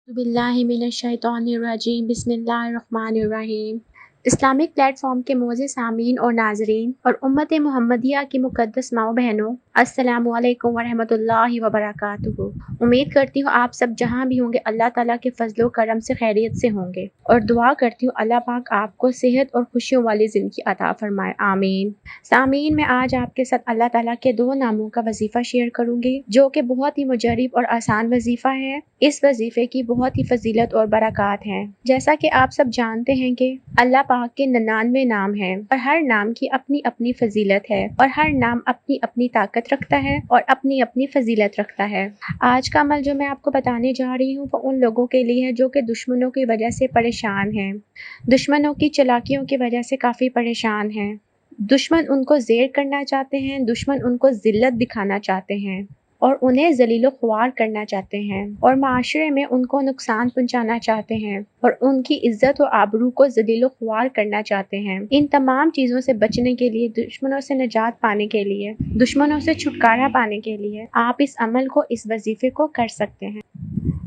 बिस्मिल्लाहिमिनश्शैतानिर्रजीम बिस्मिल्लाहिर्रहमानिर्रहीम। Islamic platform के मोअज़्ज़िज़ सामीन और नाज़रीन और उम्मत मुहम्मदिया की मुक़द्दस माओ बहनों, अस्सलामु अलैकुम वरहमतुल्लाहि वबरकातुहू। उम्मीद करती हूँ आप सब जहाँ भी होंगे अल्लाह ताला के फजलो करम से खैरियत से होंगे और दुआ करती हूँ अल्लाह पाक आपको सेहत और खुशियों वाली ज़िंदगी अता फरमाए, आमीन। सामीन, मैं आज आपके साथ अल्लाह ताला के दो नामों का वजीफ़ा शेयर करूँगी जो कि बहुत ही मुजर्रब और आसान वजीफ़ा है। इस वजीफ़े की बहुत ही फजीलत और बरक़ात हैं। जैसा कि आप सब जानते हैं कि अल्लाह पाक के 99 नाम हैं और हर नाम की अपनी अपनी फजीलत है और हर नाम अपनी अपनी ताकत रखता है और अपनी अपनी फजीलत रखता है। आज का अमल जो मैं आपको बताने जा रही हूँ वो उन लोगों के लिए है जो कि दुश्मनों की वजह से परेशान हैं, दुश्मनों की चालाकियों की वजह से काफ़ी परेशान हैं। दुश्मन उनको ज़ेर करना चाहते हैं, दुश्मन उनको ज़िल्लत दिखाना चाहते हैं और उन्हें ज़लीलो ख्वार करना चाहते हैं और माशरे में उनको नुकसान पहुंचाना चाहते हैं और उनकी इज्जत और आबरू को ज़लीलो ख्वार करना चाहते हैं। इन तमाम चीज़ों से बचने के लिए, दुश्मनों से निजात पाने के लिए, दुश्मनों से छुटकारा पाने के लिए आप इस अमल को, इस वजीफ़े को कर सकते हैं।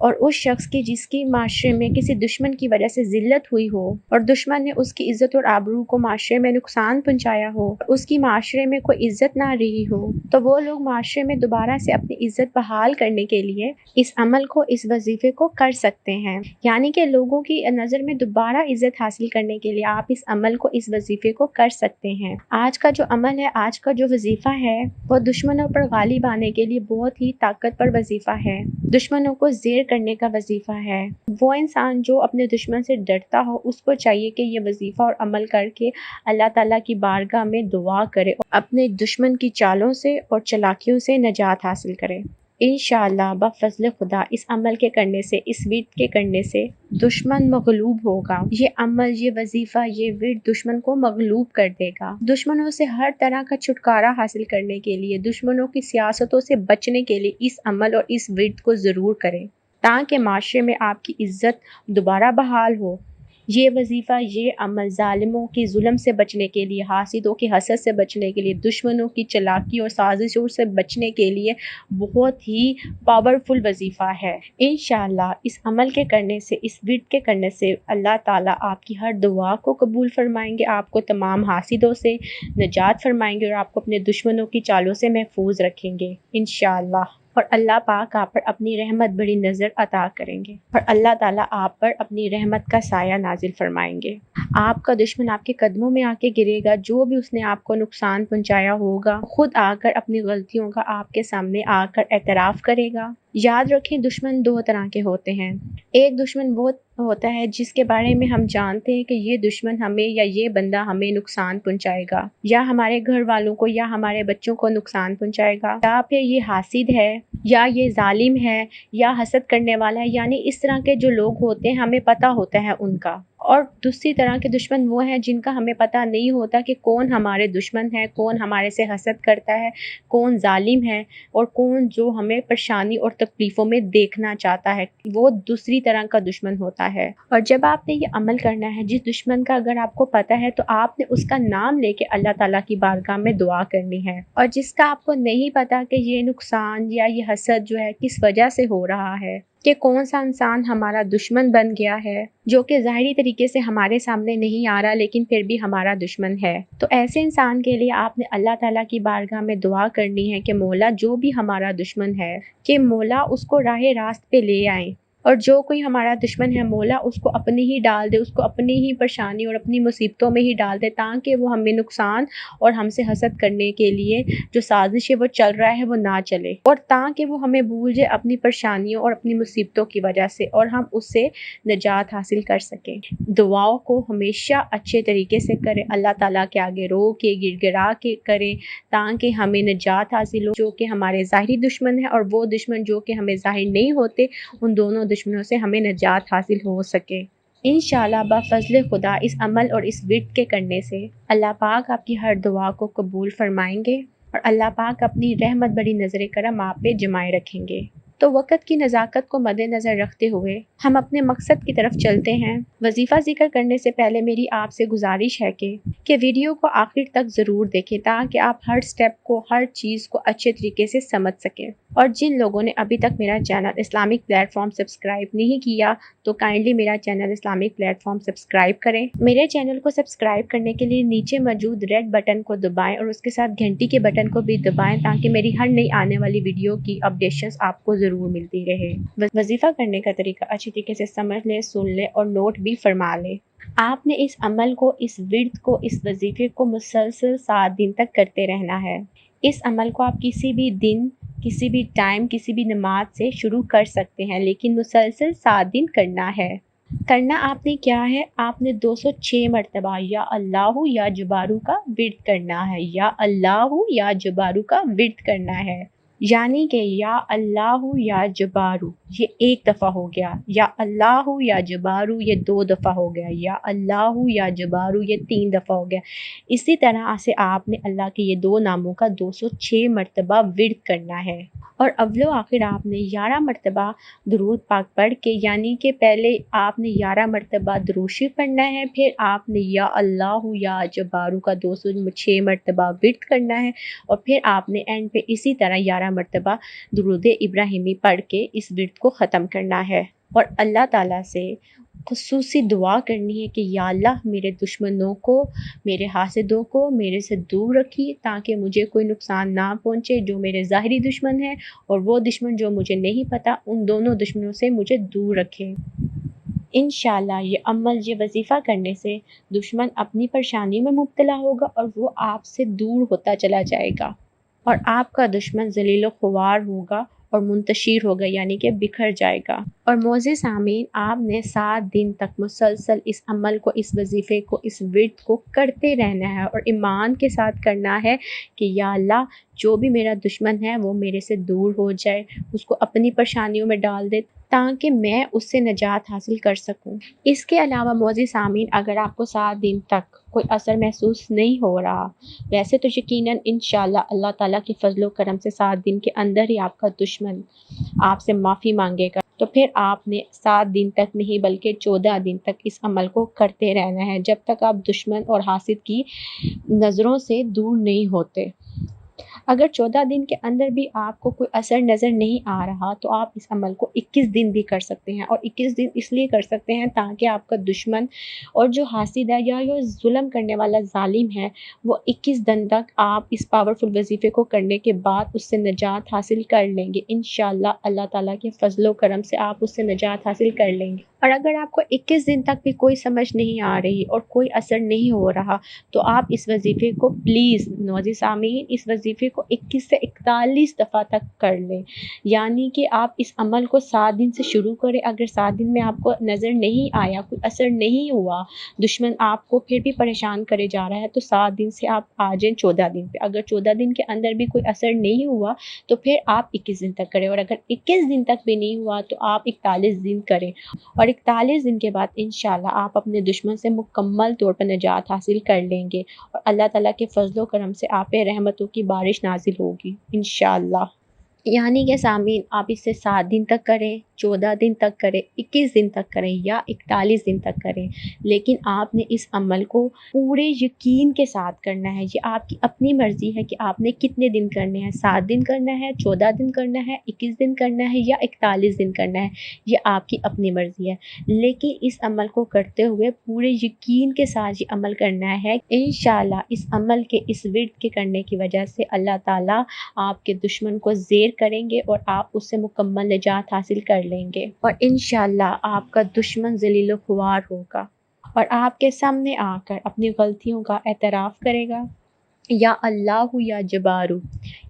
और उस शख्स की जिसकी माशरे में किसी दुश्मन की वजह से ज़िल्लत हुई हो और दुश्मन ने उसकी इज़्ज़त और आबरू को माशरे में नुकसान पहुंचाया हो, उसकी माशरे में कोई इज़्ज़त ना रही हो, तो वो लोग माशरे में दोबारा से अपनी इज़्ज़त बहाल करने के लिए इस अमल को, इस वजीफ़े को कर सकते हैं। यानी कि लोगों की नज़र में दोबारा इज़्ज़त हासिल करने के लिए आप इस अमल को, इस वजीफ़े को कर सकते हैं। आज का जो अमल है, आज का जो वजीफ़ा है वो दुश्मनों पर गालिब आने के लिए बहुत ही ताकतवर वजीफ़ा है, दुश्मनों को ज़ेर करने का वजीफ़ा है। वो इंसान जो अपने दुश्मन से डरता हो उसको चाहिए कि ये वजीफ़ा और अमल करके अल्लाह ताला की बारगाह में दुआ करे और अपने दुश्मन की चालों से और चालाकियों से निजात हासिल करे। इंशाअल्लाह बफ़ज़्ल खुदा इस अमल के करने से, इस विर्द के करने से दुश्मन मग़लूब होगा। ये अमल, ये वजीफ़ा, ये विर्द दुश्मन को मग़लूब कर देगा। दुश्मनों से हर तरह का छुटकारा हासिल करने के लिए, दुश्मनों की सियासतों से बचने के लिए इस अमल और इस विर्द को ज़रूर करें ताकि माशरे में आपकी इज़्ज़त दोबारा बहाल हो। ये वजीफ़ा, ये अमल ज़ालिमों की जुल्म से बचने के लिए, हासिदों की हसद से बचने के लिए, दुश्मनों की चालाकी और साजिशों से बचने के लिए बहुत ही पावरफुल वजीफ़ा है। इंशाअल्लाह इस अमल के करने से, इस विर्द के करने से अल्लाह ताला आपकी हर दुआ को कबूल फरमाएंगे, आपको तमाम हासिदों से निजात फरमाएंगे और आपको अपने दुश्मनों की चालों से महफूज रखेंगे इंशाअल्लाह। और अल्लाह पाक आप पर अपनी रहमत बड़ी नज़र अता करेंगे और अल्लाह ताला आप पर अपनी रहमत का साया नाजिल फरमाएंगे। आपका दुश्मन आपके कदमों में आके गिरेगा, जो भी उसने आपको नुकसान पहुंचाया होगा खुद आकर अपनी गलतियों का आपके सामने आकर एतराफ़ करेगा। याद रखें, दुश्मन दो तरह के होते हैं। एक दुश्मन वो होता है जिसके बारे में हम जानते हैं कि ये दुश्मन हमें या ये बंदा हमें नुकसान पहुंचाएगा, या हमारे घर वालों को या हमारे बच्चों को नुकसान पहुंचाएगा, या फिर ये हासिद है, या ये जालिम है, या हसद करने वाला है। यानी इस तरह के जो लोग होते हैं हमें पता होता है उनका। और दूसरी तरह के दुश्मन वो हैं जिनका हमें पता नहीं होता कि कौन हमारे दुश्मन है, कौन हमारे से हसद करता है, कौन जालिम है और कौन जो हमें परेशानी और तकलीफ़ों में देखना चाहता है। वो दूसरी तरह का दुश्मन होता है। और जब आपने ये अमल करना है, जिस दुश्मन का अगर आपको पता है तो आपने उसका नाम लेके अल्लाह ताला की बारगाह में दुआ करनी है। और जिसका आपको नहीं पता कि ये नुकसान या ये हसद जो है किस वजह से हो रहा है, कि कौन सा इंसान हमारा दुश्मन बन गया है जो कि ज़ाहिरी तरीके से हमारे सामने नहीं आ रहा लेकिन फिर भी हमारा दुश्मन है, तो ऐसे इंसान के लिए आपने अल्लाह ताला की बारगाह में दुआ करनी है कि मौला जो भी हमारा दुश्मन है, कि मौला उसको राह रास्त पे ले आए। और जो कोई हमारा दुश्मन है मौला उसको अपनी ही डाल दे, उसको अपनी ही परेशानी और अपनी मुसीबतों में ही डाल दे, ताकि वो हमें नुकसान और हमसे हसद करने के लिए जो साजिश है वो चल रहा है वो ना चले, और ताकि वो हमें भूल जाए अपनी परेशानियों और अपनी मुसीबतों की वजह से और हम उससे निजात हासिल कर सकें। दुआओं को हमेशा अच्छे तरीके से करें, अल्लाह ताला के आगे रो के गिड़गिड़ा के करें ताकि हमें निजात हासिल हो। जो कि हमारे ज़ाहिरी दुश्मन है और वो दुश्मन जो कि हमें ज़ाहिर नहीं होते, उन दोनों दुश्मनों से हमें निजात हासिल हो सके। इंशाअल्लाह बफ़ज़्ल खुदा इस अमल और इस विर्द के करने से अल्लाह पाक आपकी हर दुआ को कबूल फरमाएंगे और अल्लाह पाक अपनी रहमत बड़ी नज़र करम आप पे जमाए रखेंगे। تو وقت کی نزاکت کو مد نظر رکھتے ہوئے ہم اپنے مقصد کی طرف چلتے ہیں۔ وظیفہ ذکر کرنے سے پہلے میری آپ سے گزارش ہے کہ ویڈیو کو آخر تک ضرور دیکھیں تاکہ آپ ہر سٹیپ کو، ہر چیز کو اچھے طریقے سے سمجھ سکیں۔ اور جن لوگوں نے ابھی تک میرا channel Islamic plate form subscribe نہیں کیا تو کائنڈلی میرا channel Islamic plate form subscribe کریں۔ میرے چینل کو سبسکرائب کرنے کے لیے نیچے موجود ریڈ بٹن کو دبائیں اور اس کے ساتھ گھنٹی کے بٹن کو بھی دبائیں تاکہ میری ہر نئی آنے والی ویڈیو کی اپڈیشنز آپ کو ضرور ملتی رہے۔ وظیفہ کرنے کا طریقہ اچھی طریقے سے سمجھ لیں، سن لیں اور نوٹ بھی فرما لیں۔ آپ نے اس عمل کو، اس ورد کو، اس وظیفے کو مسلسل 7 دن تک کرتے رہنا ہے۔ اس عمل کو آپ کسی بھی دن، کسی بھی ٹائم، کسی بھی نماز سے شروع کر سکتے ہیں، لیکن مسلسل 7 دن کرنا ہے۔ کرنا آپ نے کیا ہے؟ آپ نے 206 مرتبہ یا اللہ یا جبارو کا ورد کرنا ہے، یا اللہ یا جبارو کا ورد کرنا ہے۔ یعنی کہ یا اللہ یا جبارو یہ 1 دفعہ ہو گیا، یا اللہ یا جبارو یہ 2 دفعہ ہو گیا، یا اللہ یا جبارو یہ 3 دفعہ ہو گیا۔ اسی طرح سے آپ نے اللہ کے یہ 2 ناموں کا 206 مرتبہ ورد کرنا ہے۔ اور اول و آخر آپ نے 11 مرتبہ درود پاک پڑھ کے، یعنی کہ پہلے آپ نے 11 مرتبہ درود شریف پڑھنا ہے، پھر آپ نے یا اللہ یا جبارو کا 206 مرتبہ ورد کرنا ہے، اور پھر آپ نے اینڈ پہ اسی طرح 11 مرتبہ درود ابراہیمی پڑھ کے اس ورد کو ختم کرنا ہے۔ اور اللہ تعالیٰ سے خصوصی دعا کرنی ہے کہ یا اللہ میرے دشمنوں کو، میرے حاسدوں کو میرے سے دور رکھی تاکہ مجھے کوئی نقصان نہ پہنچے، جو میرے ظاہری دشمن ہیں اور وہ دشمن جو مجھے نہیں پتہ، ان دونوں دشمنوں سے مجھے دور رکھے۔ انشاءاللہ یہ عمل، یہ وظیفہ کرنے سے دشمن اپنی پریشانی میں مبتلا ہوگا اور وہ آپ سے دور ہوتا چلا جائے گا، اور آپ کا دشمن ذلیل و خوار ہوگا اور منتشر ہوگا، یعنی کہ بکھر جائے گا۔ اور معزز سامعین، آپ نے 7 دن تک مسلسل اس عمل کو، اس وظیفے کو، اس ورد کو کرتے رہنا ہے، اور ایمان کے ساتھ کرنا ہے کہ یا اللہ جو بھی میرا دشمن ہے وہ میرے سے دور ہو جائے، اس کو اپنی پریشانیوں میں ڈال دے تاکہ میں اس سے نجات حاصل کر سکوں۔ اس کے علاوہ معزز سامعین، اگر آپ کو 7 دن تک کوئی اثر محسوس نہیں ہو رہا، ویسے تو یقیناً انشاءاللہ اللہ تعالیٰ کے فضل و کرم سے 7 دن کے اندر ہی آپ کا دشمن آپ سے معافی مانگے گا، تو پھر آپ نے 7 دن تک نہیں بلکہ 14 دن تک اس عمل کو کرتے رہنا ہے، جب تک آپ دشمن اور حاسد کی نظروں سے دور نہیں ہوتے۔ اگر 14 دن کے اندر بھی آپ کو کوئی اثر نظر نہیں آ رہا تو آپ اس عمل کو 21 دن بھی کر سکتے ہیں، اور 21 دن اس لیے کر سکتے ہیں تاکہ آپ کا دشمن اور جو حاسد ہے یا جو ظلم کرنے والا ظالم ہے وہ 21 دن تک آپ اس پاورفل وظیفے کو کرنے کے بعد اس سے نجات حاصل کر لیں گے۔ انشاءاللہ اللہ تعالیٰ کے فضل و کرم سے آپ اس سے نجات حاصل کر لیں گے۔ اور اگر آپ کو 21 دن تک بھی کوئی سمجھ نہیں آ رہی اور کوئی اثر نہیں ہو رہا تو آپ اس وظیفے کو پلیز معزز سامعین، اس وظیفے کو 21 سے 41 دفعہ تک کر لیں، یعنی کہ آپ اس عمل کو 7 دن سے شروع کریں۔ اگر 7 دن میں آپ کو نظر نہیں آیا، کوئی اثر نہیں ہوا، دشمن آپ کو پھر بھی پریشان کرے جا رہا ہے، تو 7 دن سے آپ آ جائیں 14 دن پہ۔ اگر 14 دن کے اندر بھی کوئی اثر نہیں ہوا تو پھر آپ 21 دن تک کریں، اور اگر 21 دن تک بھی نہیں ہوا تو آپ 41 دن کریں، اور 41 دن کے بعد انشاءاللہ آپ اپنے دشمن سے مکمل طور پر نجات حاصل کر لیں گے، اور اللہ تعالیٰ کے فضل و کرم سے آپ پہ رحمتوں کی بارش نازل ہوگی انشاءاللہ۔ یعنی کہ سامعین، آپ اس سے 7 دن تک کریں، 14 دن تک کریں، 21 دن تک کریں یا 41 دن تک کریں، لیکن آپ نے اس عمل کو پورے یقین کے ساتھ کرنا ہے۔ یہ آپ کی اپنی مرضی ہے کہ آپ نے کتنے دن کرنے ہیں، 7 دن کرنا ہے، 14 دن کرنا ہے، 21 دن کرنا ہے یا 41 دن کرنا ہے، یہ آپ کی اپنی مرضی ہے، لیکن اس عمل کو کرتے ہوئے پورے یقین کے ساتھ یہ عمل کرنا ہے۔ انشاءاللہ اس عمل کے، اس ورد کے کرنے کی وجہ سے اللہ تعالیٰ آپ کے دشمن کو زیر کریں گے اور آپ اس سے مکمل نجات حاصل کر لیں گے، اور انشاءاللہ آپ کا دشمن ذلیل و خوار ہوگا اور آپ کے سامنے آ کر اپنی غلطیوں کا اعتراف کرے گا۔ یا اللہ یا جبارو،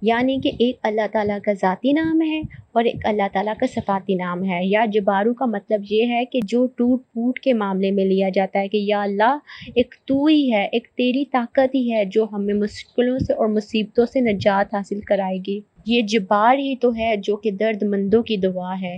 یعنی کہ ایک اللہ تعالیٰ کا ذاتی نام ہے اور ایک اللہ تعالیٰ کا صفاتی نام ہے۔ یا جبارو کا مطلب یہ ہے کہ جو ٹوٹ پھوٹ کے معاملے میں لیا جاتا ہے کہ یا اللہ ایک تو ہی ہے، ایک تیری طاقت ہی ہے جو ہمیں مشکلوں سے اور مصیبتوں سے نجات حاصل کرائے گی۔ یہ جبار ہی تو ہے جو کہ درد مندوں کی دعا ہے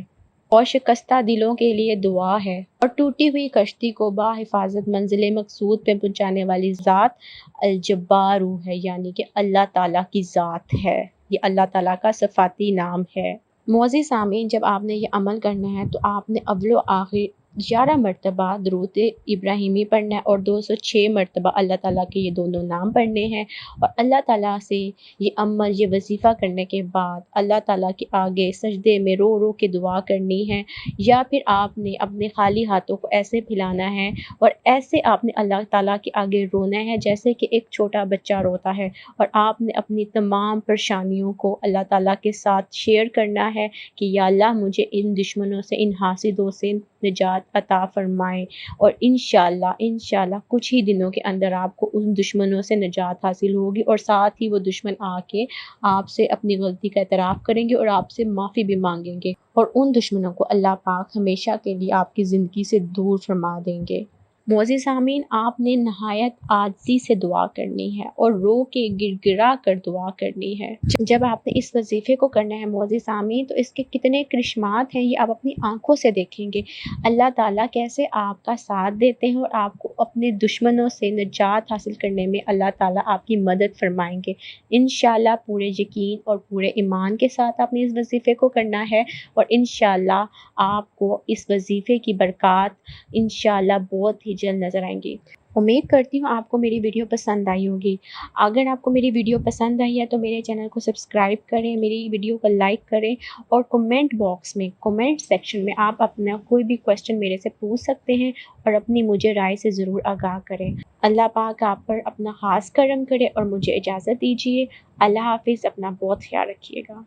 اور شکستہ دلوں کے لیے دعا ہے، اور ٹوٹی ہوئی کشتی کو بحفاظت منزل مقصود پہ پہنچانے والی ذات الجبارو ہے، یعنی کہ اللہ تعالیٰ کی ذات ہے۔ یہ اللہ تعالیٰ کا صفاتی نام ہے۔ मुअज़्ज़िज़ सामीन, जब आपने ये अमल करना है तो आपने अव्वल व आखिर 11 मरतबा दुरूद इब्राहिमी पढ़ना है और 206 मरतबा अल्लाह ताला के ये दोनों नाम पढ़ने हैं। और अल्लाह ताला से ये अमल, ये वज़ीफ़ा करने के बाद अल्लाह ताला के आगे सजदे में रो रो के दुआ करनी है, या फिर आपने अपने खाली हाथों को ऐसे फैलाना है और ऐसे आपने अल्लाह ताला के आगे रोना है जैसे कि एक छोटा बच्चा रोता है। और आपने अपनी तमाम परेशानियों को अल्लाह ताला के साथ शेयर करना है कि या अल्लाह मुझे इन दुश्मनों से, इन हासिदों से निजात अता फ़रमाएँ। और इंशाअल्लाह इंशाअल्लाह कुछ ही दिनों के अंदर आपको उन दुश्मनों से निजात हासिल होगी और साथ ही वो दुश्मन आके आपसे अपनी गलती का एतराफ़ करेंगे और आपसे माफ़ी भी माँगेंगे, और उन दुश्मनों को अल्लाह पाक हमेशा के लिए आपकी ज़िंदगी से दूर फरमा देंगे। मोअज़्ज़िज़ सामीन, आपने नहायत आजिज़ी से दुआ करनी है और रो के गिड़गिड़ा कर दुआ करनी है। जब आपने इस वज़ीफ़े को करना है मोअज़्ज़िज़ सामीन, तो इसके कितने करिश्मात हैं ये आप अपनी आँखों से देखेंगे। अल्लाह ताला कैसे आपका साथ देते हैं और आपको अपने दुश्मनों से निजात हासिल करने में अल्लाह ताला आपकी मदद फ़रमाएँगे। इंशाअल्लाह पूरे यकीन और पूरे ईमान के साथ आपने इस वज़ीफ़े को करना है, और इंशाअल्लाह आपको इस वज़ीफ़े की बरक़ात इंशाअल्लाह बहुत ही जल्द नज़र आएँगी। उम्मीद करती हूँ आपको मेरी वीडियो पसंद आई होगी। अगर आपको मेरी वीडियो पसंद आई है तो मेरे चैनल को सब्सक्राइब करें, मेरी वीडियो को लाइक करें, और कमेंट बॉक्स में, कमेंट सेक्शन में आप अपना कोई भी क्वेश्चन मेरे से पूछ सकते हैं और अपनी मुझे राय से ज़रूर आगाह करें। अल्लाह पाक आप पर अपना ख़ास करम करे और मुझे इजाज़त दीजिए। अल्लाह हाफ़िज़, अपना बहुत ख़्याल रखिएगा।